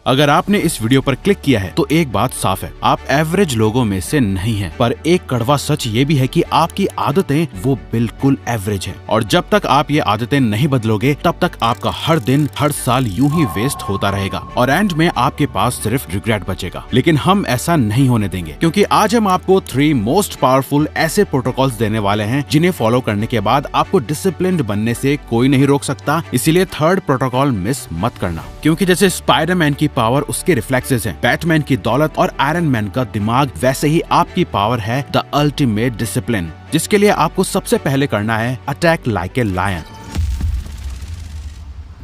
अगर आपने इस वीडियो पर क्लिक किया है तो एक बात साफ है, आप एवरेज लोगों में से नहीं हैं। पर एक कड़वा सच ये भी है कि आपकी आदतें वो बिल्कुल एवरेज हैं। और जब तक आप ये आदतें नहीं बदलोगे तब तक आपका हर दिन हर साल यूं ही वेस्ट होता रहेगा और एंड में आपके पास सिर्फ रिग्रेट बचेगा। लेकिन हम ऐसा नहीं होने देंगे, क्योंकि आज हम आपको 3 मोस्ट पावरफुल ऐसे प्रोटोकॉल्स देने वाले हैं जिन्हें फॉलो करने के बाद आपको डिसिप्लिन्ड बनने से कोई नहीं रोक सकता। इसीलिए थर्ड प्रोटोकॉल मिस मत करना, क्योंकि जैसे स्पाइडरमैन की पावर उसके रिफ्लेक्सेस हैं, बैटमैन की दौलत और आयरन मैन का दिमाग, वैसे ही आपकी पावर है द अल्टीमेट डिसिप्लिन, जिसके लिए आपको सबसे पहले करना है अटैक लाइक ए लायन।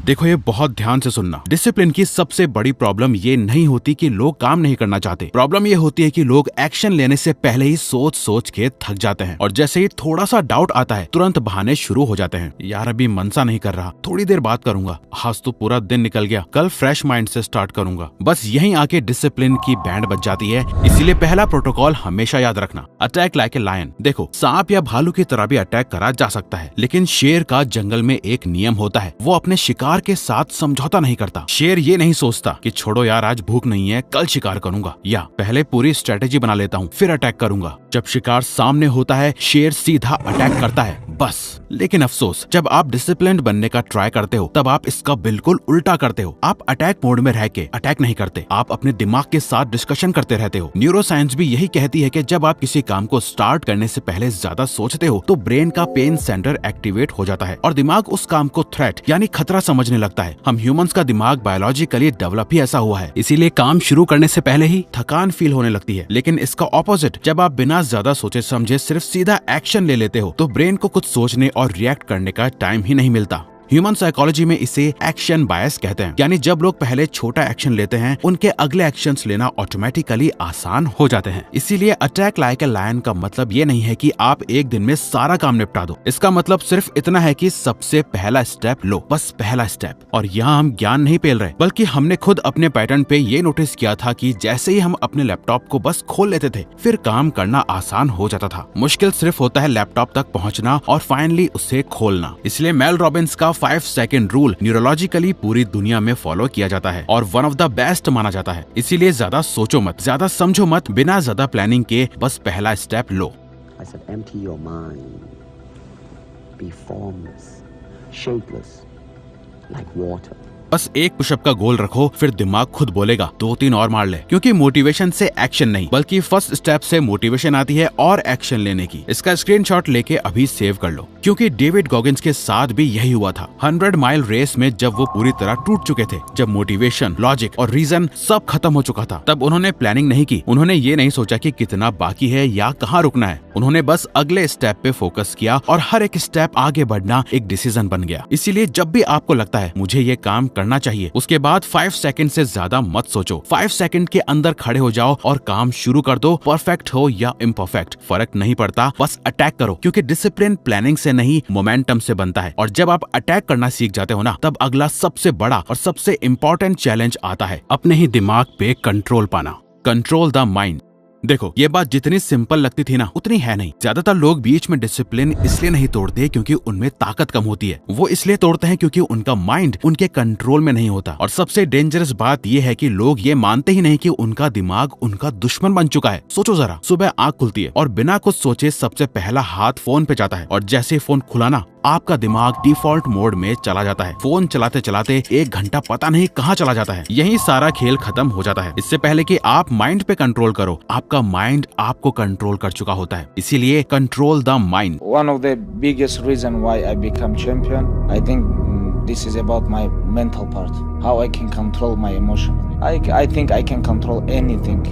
देखो, ये बहुत ध्यान से सुनना। डिसिप्लिन की सबसे बड़ी प्रॉब्लम ये नहीं होती कि लोग काम नहीं करना चाहते। प्रॉब्लम ये होती है कि लोग एक्शन लेने से पहले ही सोच सोच के थक जाते हैं और जैसे ही थोड़ा सा डाउट आता है तुरंत बहाने शुरू हो जाते हैं। यार अभी मन सा नहीं कर रहा, थोड़ी देर बात करूंगा, आज तो पूरा दिन निकल गया, कल फ्रेश माइंड से स्टार्ट करूंगा। बस यहीं आके डिसिप्लिन की बैंड बज जाती है। इसीलिए पहला प्रोटोकॉल हमेशा याद रखना, अटैक लाइक ए लायन। देखो, सांप या भालू की तरह भी अटैक करा जा सकता है, लेकिन शेर का जंगल में एक नियम होता है, वो अपने शिकार के साथ समझौता नहीं करता। शेर ये नहीं सोचता कि छोड़ो यार आज भूख नहीं है, कल शिकार करूंगा, या पहले पूरी स्ट्रेटेजी बना लेता हूँ फिर अटैक करूंगा। जब शिकार सामने होता है शेर सीधा अटैक करता है, बस। लेकिन अफसोस, जब आप डिसिप्लिन्ड बनने का ट्राई करते हो तब आप इसका बिल्कुल उल्टा करते हो। आप अटैक मोड में रह के अटैक नहीं करते, आप अपने दिमाग के साथ डिस्कशन करते रहते हो। न्यूरो साइंस भी यही कहती है कि जब आप किसी काम को स्टार्ट करने से पहले ज्यादा सोचते हो तो ब्रेन का पेन सेंटर एक्टिवेट हो जाता है और दिमाग उस काम को थ्रेट यानी खतरा समझने लगता है। हम ह्यूमंस का दिमाग बायोलॉजिकली डेवलप ही ऐसा हुआ है, इसीलिए काम शुरू करने से पहले ही थकान फील होने लगती है। लेकिन इसका ऑपोजिट, जब आप बिना ज्यादा सोचे समझे सिर्फ सीधा एक्शन ले लेते हो तो ब्रेन को कुछ सोचने और रिएक्ट करने का टाइम ही नहीं मिलता। ह्यूमन साइकोलॉजी में इसे एक्शन बायस कहते हैं, यानी जब लोग पहले छोटा एक्शन लेते हैं उनके अगले एक्शंस लेना ऑटोमेटिकली आसान हो जाते हैं। इसीलिए अटैक लाइक ए लायन का मतलब ये नहीं है कि आप एक दिन में सारा काम निपटा दो। इसका मतलब सिर्फ इतना है कि सबसे पहला स्टेप लो, बस पहला स्टेप। और यहाँ हम ज्ञान नहीं पेल रहे, बल्कि हमने खुद अपने पैटर्न पे ये नोटिस किया था कि जैसे ही हम अपने लैपटॉप को बस खोल लेते थे फिर काम करना आसान हो जाता था। मुश्किल सिर्फ होता है लैपटॉप तक पहुँचना और फाइनली उसे खोलना। इसलिए मेल रॉबिन्स का 5 सेकंड रूल न्यूरोलॉजिकली पूरी दुनिया में फॉलो किया जाता है और वन ऑफ द बेस्ट माना जाता है। इसीलिए ज्यादा सोचो मत, ज्यादा समझो मत, बिना ज्यादा प्लानिंग के बस पहला step low. I said, empty your mind. Be formless, shapeless, like water. बस एक पुशअप का गोल रखो, फिर दिमाग खुद बोलेगा 2-3 और मार ले, क्योंकि मोटिवेशन से एक्शन नहीं बल्कि फर्स्ट स्टेप से मोटिवेशन आती है और एक्शन लेने की। इसका स्क्रीनशॉट लेके अभी सेव कर लो, क्योंकि डेविड गॉगिंस के साथ भी यही हुआ था। 100 माइल रेस में जब वो पूरी तरह टूट चुके थे, जब मोटिवेशन, लॉजिक और रीजन सब खत्म हो चुका था, तब उन्होंने प्लानिंग नहीं की। उन्होंने ये नहीं सोचा कि कितना बाकी है या कहाँ रुकना है, उन्होंने बस अगले स्टेप पे फोकस किया और हर एक स्टेप आगे बढ़ना एक डिसीजन बन गया। इसीलिए जब भी आपको लगता है मुझे ये काम करना चाहिए, उसके बाद 5 सेकंड से ज्यादा मत सोचो। 5 सेकंड के अंदर खड़े हो जाओ और काम शुरू कर दो। परफेक्ट हो या इम्परफेक्ट फर्क नहीं पड़ता, बस अटैक करो, क्योंकि डिसिप्लिन प्लानिंग से नहीं मोमेंटम से बनता है। और जब आप अटैक करना सीख जाते हो ना, तब अगला सबसे बड़ा और सबसे इम्पोर्टेंट चैलेंज आता है, अपने ही दिमाग पे कंट्रोल पाना। Control the mind. देखो, ये बात जितनी सिंपल लगती थी ना उतनी है नहीं। ज्यादातर लोग बीच में डिसिप्लिन इसलिए नहीं तोड़ते क्योंकि उनमें ताकत कम होती है, वो इसलिए तोड़ते हैं क्योंकि उनका माइंड उनके कंट्रोल में नहीं होता। और सबसे डेंजरस बात ये है कि लोग ये मानते ही नहीं कि उनका दिमाग उनका दुश्मन बन चुका है। सोचो जरा, सुबह आंख खुलती है और बिना कुछ सोचे सबसे पहला हाथ फोन पे जाता है और जैसे फोन खुला ना, आपका दिमाग डिफॉल्ट मोड में चला जाता है। फोन चलाते चलाते 1 घंटा पता नहीं कहाँ चला जाता है। यही सारा खेल खत्म हो जाता है। इससे पहले कि आप माइंड पे कंट्रोल करो, आपका माइंड आपको कंट्रोल कर चुका होता है। इसीलिए control the mind. One of the biggest reason why I become champion, I think this is about my mental part. How I can control my emotion. I think I can control anything.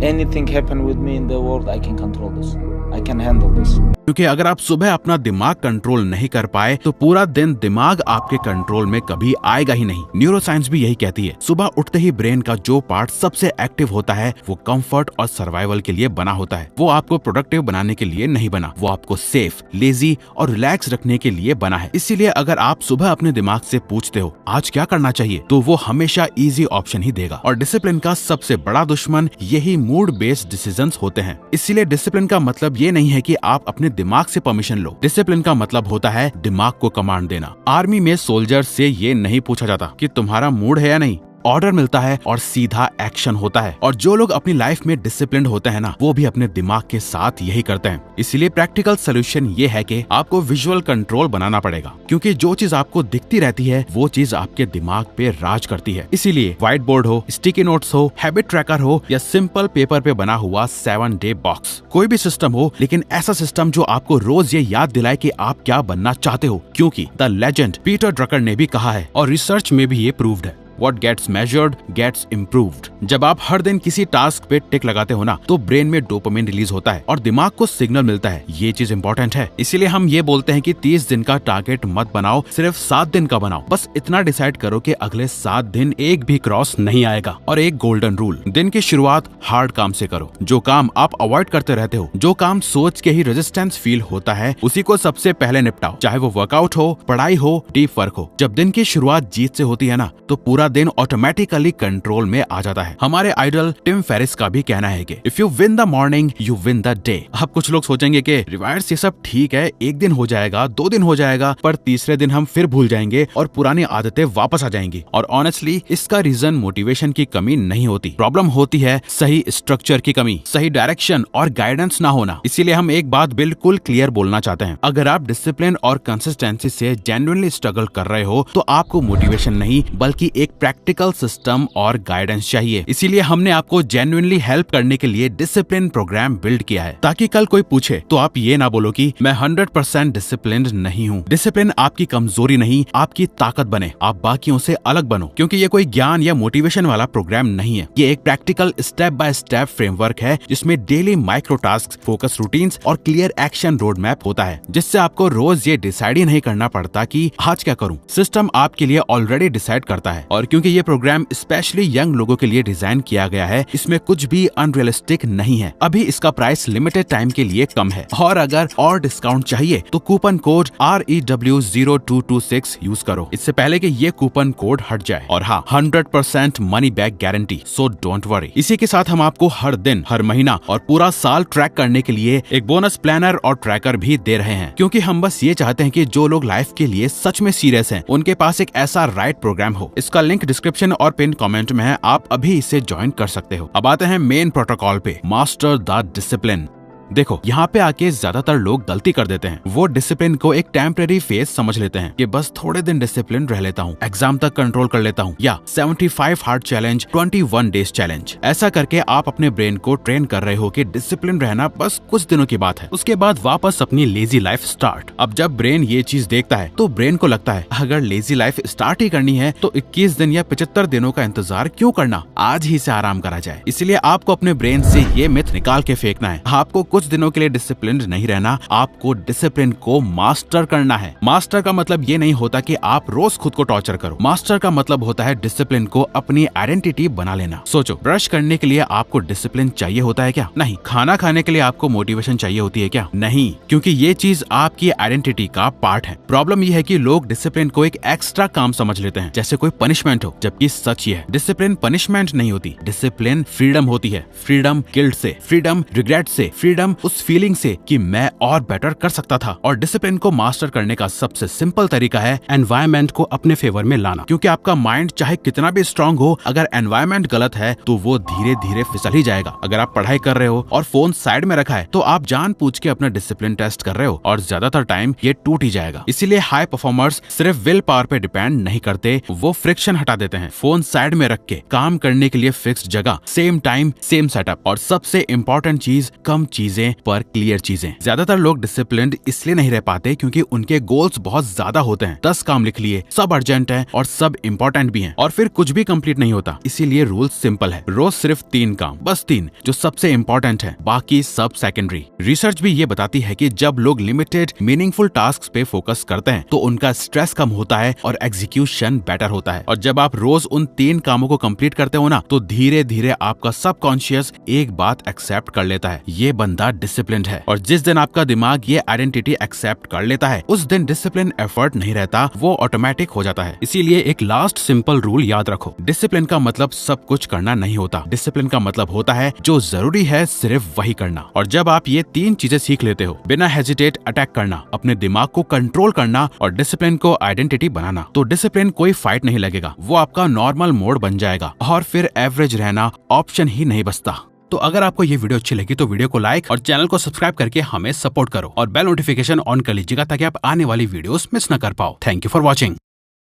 Anything happen with me in the world, I can control this. I can handle this. क्योंकि अगर आप सुबह अपना दिमाग control नहीं कर पाए तो पूरा दिन दिमाग आपके कंट्रोल में कभी आएगा ही नहीं। न्यूरो साइंस भी यही कहती है, सुबह उठते ही ब्रेन का जो पार्ट सबसे एक्टिव होता है वो कंफर्ट और सर्वाइवल के लिए बना होता है। वो आपको प्रोडक्टिव बनाने के लिए नहीं बना, वो आपको सेफ, लेजी और रिलैक्स रखने के लिए बना है। इसीलिए अगर आप सुबह अपने दिमाग से पूछते हो आज क्या करना चाहिए, तो वो हमेशा इजी ऑप्शन ही देगा। और डिसिप्लिन का सबसे बड़ा दुश्मन यही मूड बेस्ड डिसीजंस होते हैं। इसीलिए डिसिप्लिन का मतलब ये नहीं है कि आप अपने दिमाग से परमिशन लो। डिसिप्लिन का मतलब होता है दिमाग को कमांड देना। आर्मी में सोल्जर से ये नहीं पूछा जाता कि तुम्हारा मूड है या नहीं, ऑर्डर मिलता है और सीधा एक्शन होता है। और जो लोग अपनी लाइफ में डिसिप्लिन्ड होते हैं ना, वो भी अपने दिमाग के साथ यही करते हैं। इसीलिए प्रैक्टिकल सोल्यूशन ये है कि आपको विजुअल कंट्रोल बनाना पड़ेगा, क्योंकि जो चीज आपको दिखती रहती है वो चीज आपके दिमाग पे राज करती है। इसीलिए व्हाइट बोर्ड हो, स्टिकी नोट्स हो, हैबिट ट्रैकर हो या सिंपल पेपर पे बना हुआ 7 डे बॉक्स, कोई भी सिस्टम हो, लेकिन ऐसा सिस्टम जो आपको रोज ये याद दिलाए कि आप क्या बनना चाहते हो। क्योंकि द लेजेंड पीटर ड्रकर ने भी कहा है और रिसर्च में भी ये प्रूव्ड है, What gets measured gets improved। जब आप हर दिन किसी टास्क पे टिक लगाते हो ना, तो ब्रेन में डोपामिन रिलीज होता है और दिमाग को सिग्नल मिलता है। ये चीज इंपॉर्टेंट है। इसीलिए हम ये बोलते हैं कि 30 दिन का टारगेट मत बनाओ, सिर्फ 7 दिन का बनाओ। बस इतना डिसाइड करो कि अगले 7 दिन एक भी क्रॉस नहीं आएगा। और एक गोल्डन रूल, दिन की शुरुआत हार्ड काम से करो। जो काम आप अवॉइड करते रहते हो, जो काम सोच के ही रेजिस्टेंस फील होता है, उसी को सबसे पहले निपटाओ। चाहे वो वर्कआउट हो, पढ़ाई हो, डीप वर्क हो। जब दिन की शुरुआत जीत से होती है ना, तो पूरा दिन ऑटोमेटिकली कंट्रोल में आ जाता है। हमारे आइडल टिम फेरिस का भी कहना है कि if you win the morning you win the day. अब कुछ लोग सोचेंगे कि रिवायर्स ये सब ठीक है, एक दिन हो जाएगा, 2 दिन हो जाएगा, पर तीसरे दिन हम फिर भूल जाएंगे और पुरानी आदतें वापस आ जाएंगी। और ऑनेस्टली इसका रीजन मोटिवेशन की कमी नहीं होती, प्रॉब्लम होती है सही स्ट्रक्चर की कमी, सही डायरेक्शन और गाइडेंस ना होना। इसीलिए हम एक बात बिल्कुल क्लियर बोलना चाहते हैं, अगर आप डिसिप्लिन और कंसिस्टेंसी से जेन्युइनली स्ट्रगल कर रहे हो, तो आपको मोटिवेशन नहीं बल्कि एक प्रैक्टिकल सिस्टम और गाइडेंस चाहिए। इसीलिए हमने आपको जेन्युइनली हेल्प करने के लिए डिसिप्लिन प्रोग्राम बिल्ड किया है, ताकि कल कोई पूछे तो आप ये ना बोलो कि मैं 100% डिसिप्लिन्ड नहीं हूँ। डिसिप्लिन आपकी कमजोरी नहीं, आपकी ताकत बने, आप बाकियों से अलग बनो। क्योंकि ये कोई ज्ञान या मोटिवेशन वाला प्रोग्राम नहीं है, ये एक practical step by step framework है, जिसमें daily micro task, focus routines और क्लियर एक्शन रोड मैप होता है, जिससे आपको रोज ये डिसाइड ही नहीं करना पड़ता कि आज क्या करूँ। सिस्टम आपके लिए ऑलरेडी डिसाइड करता है। और क्योंकि ये प्रोग्राम स्पेशली यंग लोगों के लिए डिजाइन किया गया है, इसमें कुछ भी अनरियलिस्टिक नहीं है। अभी इसका प्राइस लिमिटेड टाइम के लिए कम है, और अगर और डिस्काउंट चाहिए तो कूपन कोड REW0226 यूज करो, इससे पहले कि ये कूपन कोड हट जाए। और हाँ, 100% money back guarantee, so don't worry. इसी के साथ हम आपको हर दिन, हर महीना और पूरा साल ट्रैक करने के लिए एक बोनस प्लानर और ट्रैकर भी दे रहे हैं, क्योंकि हम बस ये चाहते हैं कि जो लोग लाइफ के लिए सच में सीरियस हैं, उनके पास एक ऐसा राइट प्रोग्राम हो। इसका लिंक डिस्क्रिप्शन और पिन कमेंट में है, आप अभी इसे ज्वाइन कर सकते हो। अब आते हैं मेन प्रोटोकॉल पे, मास्टर द डिसिप्लिन। देखो, यहाँ पे आके ज्यादातर लोग गलती कर देते हैं। वो डिसिप्लिन को एक टेम्परेरी फेज समझ लेते हैं कि बस थोड़े दिन डिसिप्लिन रह लेता हूँ, एग्जाम तक कंट्रोल कर लेता हूँ, या 75 हार्ड चैलेंज, 21 डेज चैलेंज। ऐसा करके आप अपने ब्रेन को ट्रेन कर रहे हो कि डिसिप्लिन रहना बस कुछ दिनों की बात है, उसके बाद वापस अपनी लेजी लाइफ स्टार्ट। अब जब ब्रेन ये चीज देखता है तो ब्रेन को लगता है अगर लेजी लाइफ स्टार्ट ही करनी है तो 21 दिन या 75 दिनों का इंतजार क्यों करना, आज ही से आराम करा जाए। इसलिए आपको अपने ब्रेन से ये मिथ निकाल के फेंकना है। आपको कुछ दिनों के लिए डिसिप्लिन नहीं रहना, आपको डिसिप्लिन को मास्टर करना है। मास्टर का मतलब ये नहीं होता कि आप रोज खुद को टॉर्चर करो। मास्टर का मतलब होता है डिसिप्लिन को अपनी आइडेंटिटी बना लेना। सोचो, ब्रश करने के लिए आपको डिसिप्लिन चाहिए होता है क्या? नहीं। खाना खाने के लिए आपको मोटिवेशन चाहिए होती है क्या? नहीं, क्योंकि ये चीज आपकी आइडेंटिटी का पार्ट है। प्रॉब्लम ये है कि लोग डिसिप्लिन को एक एक्स्ट्रा काम समझ लेते हैं, जैसे कोई पनिशमेंट हो, जबकि सच ये है डिसिप्लिन पनिशमेंट नहीं होती, डिसिप्लिन फ्रीडम होती है। फ्रीडम गिल्ट से, फ्रीडम रिग्रेट से, फ्रीडम उस फीलिंग से कि मैं और बेटर कर सकता था। और डिसिप्लिन को मास्टर करने का सबसे सिंपल तरीका है एनवायरनमेंट को अपने फेवर में लाना। क्योंकि आपका माइंड चाहे कितना भी स्ट्रांग हो, अगर एनवायरनमेंट गलत है तो वो धीरे धीरे फिसल ही जाएगा। अगर आप पढ़ाई कर रहे हो और फोन साइड में रखा है तो आप जानबूझ के अपना डिसिप्लिन टेस्ट कर रहे हो और ज्यादातर टाइम ये टूट ही जाएगा। इसीलिए हाई परफॉर्मर्स सिर्फ विल पावर पे डिपेंड नहीं करते, वो फ्रिक्शन हटा देते हैं। फोन साइड में रख के काम करने के लिए फिक्स्ड जगह, सेम टाइम, सेम सेटअप, और सबसे इम्पोर्टेंट चीज, कम चीजें पर क्लियर चीजें। ज्यादातर लोग डिसिप्लिन्ड इसलिए नहीं रह पाते क्योंकि उनके गोल्स बहुत ज्यादा होते हैं। 10 काम लिख लिए, सब अर्जेंट है और सब इम्पोर्टेंट भी हैं, और फिर कुछ भी कंप्लीट नहीं होता। इसीलिए रूल सिंपल है, रोज सिर्फ 3 काम, बस 3 जो सबसे इम्पोर्टेंट है, बाकी सब सेकेंडरी। रिसर्च भी ये बताती है कि जब लोग लिमिटेड मीनिंगफुल टास्क पे फोकस करते हैं तो उनका स्ट्रेस कम होता है और एग्जीक्यूशन बेटर होता है। और जब आप रोज उन 3 कामों को कंप्लीट करते हो ना, तो धीरे धीरे आपका सबकॉन्शियस एक बात एक्सेप्ट कर लेता है, ये बंदा ज्यादा डिसिप्लिन्ड है। और जिस दिन आपका दिमाग ये आइडेंटिटी एक्सेप्ट कर लेता है, उस दिन डिसिप्लिन एफर्ट नहीं रहता, वो ऑटोमेटिक हो जाता है। इसीलिए एक लास्ट सिंपल रूल याद रखो, डिसिप्लिन का मतलब सब कुछ करना नहीं होता। डिसिप्लिन का मतलब होता है जो जरूरी है सिर्फ वही करना। और जब आप ये 3 चीजें सीख लेते हो, बिना हेजिटेट अटैक करना, अपने दिमाग को कंट्रोल करना और डिसिप्लिन को आइडेंटिटी बनाना, तो डिसिप्लिन कोई फाइट नहीं लगेगा, वो आपका नॉर्मल मोड बन जाएगा और फिर एवरेज रहना ऑप्शन ही नहीं बचता। तो अगर आपको ये वीडियो अच्छी लगी तो वीडियो को लाइक और चैनल को सब्सक्राइब करके हमें सपोर्ट करो और बेल नोटिफिकेशन ऑन कर लीजिएगा ताकि आप आने वाली वीडियोस मिस न कर पाओ। Thank you for watching.